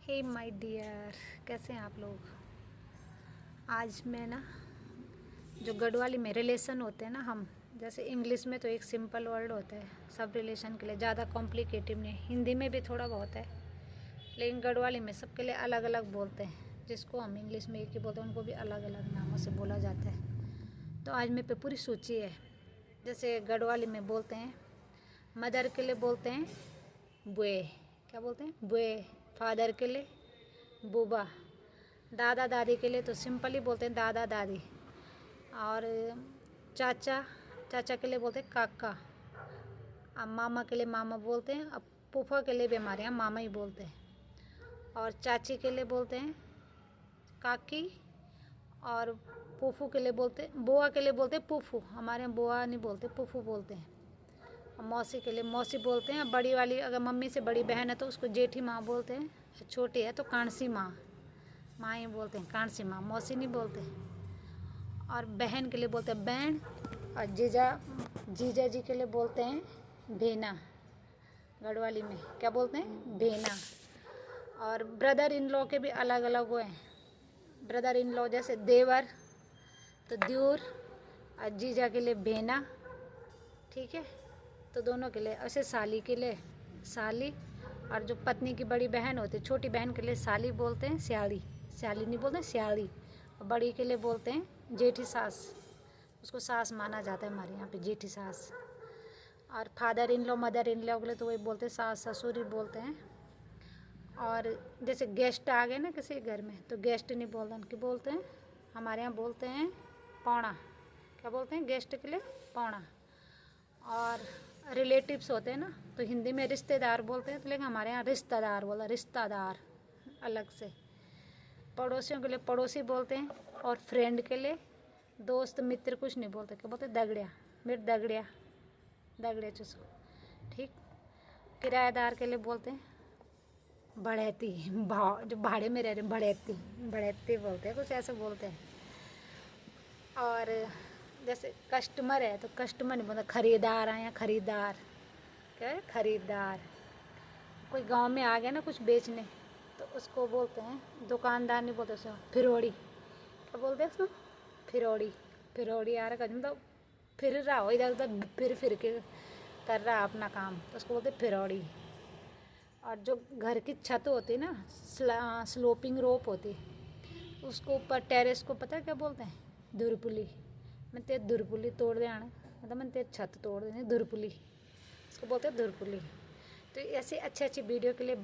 Hey my dear, कैसे हैं आप लोग। आज मैं ना जो गढ़वाली में रिलेशन होते हैं ना, हम जैसे इंग्लिश में तो एक सिंपल वर्ड होता है सब रिलेशन के लिए, ज़्यादा कॉम्प्लिकेटिव नहीं। हिंदी में भी थोड़ा बहुत है, लेकिन गढ़वाली में सबके लिए अलग अलग बोलते हैं। जिसको हम इंग्लिश में एक ही बोलते हैं उनको भी अलग अलग नामों से बोला जाता है। तो आज मेरे पे पूरी सूची है। जैसे गढ़वाली में बोलते हैं मदर के लिए बोलते हैं बुए। क्या बोलते हैं? बुए। फादर के लिए बूबा। दादा दादी के लिए तो सिंपल ही बोलते हैं दादा दादी। और चाचा चाचा के लिए बोलते हैं काका। अब मामा के लिए मामा बोलते हैं। अब फूफा के लिए भी हमारे यहाँ मामा ही बोलते हैं। और चाची के लिए बोलते हैं काकी। और फूफू के लिए बोलते बुआ के लिए बोलते हैं फूफू। हमारे यहाँ बुआ नहीं बोलते, फूफू बोलते हैं। मौसी के लिए मौसी बोलते हैं। बड़ी वाली अगर मम्मी से बड़ी बहन है तो उसको जेठी माँ बोलते हैं। छोटी है तो कांसी माँ, माँ ही बोलते हैं, कांसी माँ, मौसी नहीं बोलते। और बहन के लिए बोलते हैं बहन। और जीजा जी के लिए बोलते हैं भेना। गढ़वाली में क्या बोलते हैं? भेना। और ब्रदर इन लॉ के भी अलग अलग हुए हैं। ब्रदर इन लॉ जैसे देवर तो द्यूर, और जीजा के लिए भेना। ठीक है, तो दोनों के लिए। ऐसे साली के लिए साली। और जो पत्नी की बड़ी बहन होती है, छोटी बहन के लिए साली बोलते हैं स्याली। स्याली नहीं बोलते, स्याली। और बड़ी के लिए बोलते हैं जेठी सास। उसको सास माना जाता है हमारे यहाँ पे, जेठी सास। और father in law mother in law के लिए तो वही बोलते हैं सास ससुर ही बोलते हैं। और जैसे गेस्ट आ गए ना किसी घर में तो गेस्ट नहीं बोलते, उनकी बोलते हैं हमारे यहाँ बोलते हैं पौना। क्या बोलते हैं गेस्ट के लिए? पौना। और रिलेटिव्स होते हैं ना तो हिंदी में रिश्तेदार बोलते हैं, तो लेकिन हमारे यहाँ रिश्तेदार बोला, रिश्तेदार अलग से। पड़ोसियों के लिए पड़ोसी बोलते हैं। और फ्रेंड के लिए दोस्त मित्र कुछ नहीं बोलते, क्या बोलते? दगड़िया, मेरे दगड़िया, दगड़े चुसको। ठीक। किराएदार के लिए बोलते हैं बढ़ैती। जो भाड़े में रह रहे बढ़ैती, बढ़ैती बोलते हैं, कुछ ऐसे बोलते हैं। और जैसे कस्टमर है तो कस्टमर नहीं बोलता, खरीदार आए हैं, खरीदार। क्या है? खरीदार। कोई गांव में आ गया ना कुछ बेचने तो उसको बोलते हैं दुकानदार नहीं बोलते, उसको फिरौड़ी। क्या बोलते हैं उसको? फिरौड़ी। फिरौड़ी आ रहा मतलब फिर रहा हो इधर उधर, फिर के कर रहा अपना काम, तो उसको बोलते फिरौड़ी। और जो घर की छत होती है ना, स्लोपिंग रोप होती है, उसको ऊपर टेरेस को पता है क्या बोलते हैं? दुरपुली। मैं तेरे दुरपुली तोड़ दे आना, मतलब मैं तेरी छत तोड़ देनी, दुरपुली। उसको बोलते हैं दुरपुली। तो ऐसी अच्छी अच्छी वीडियो के लिए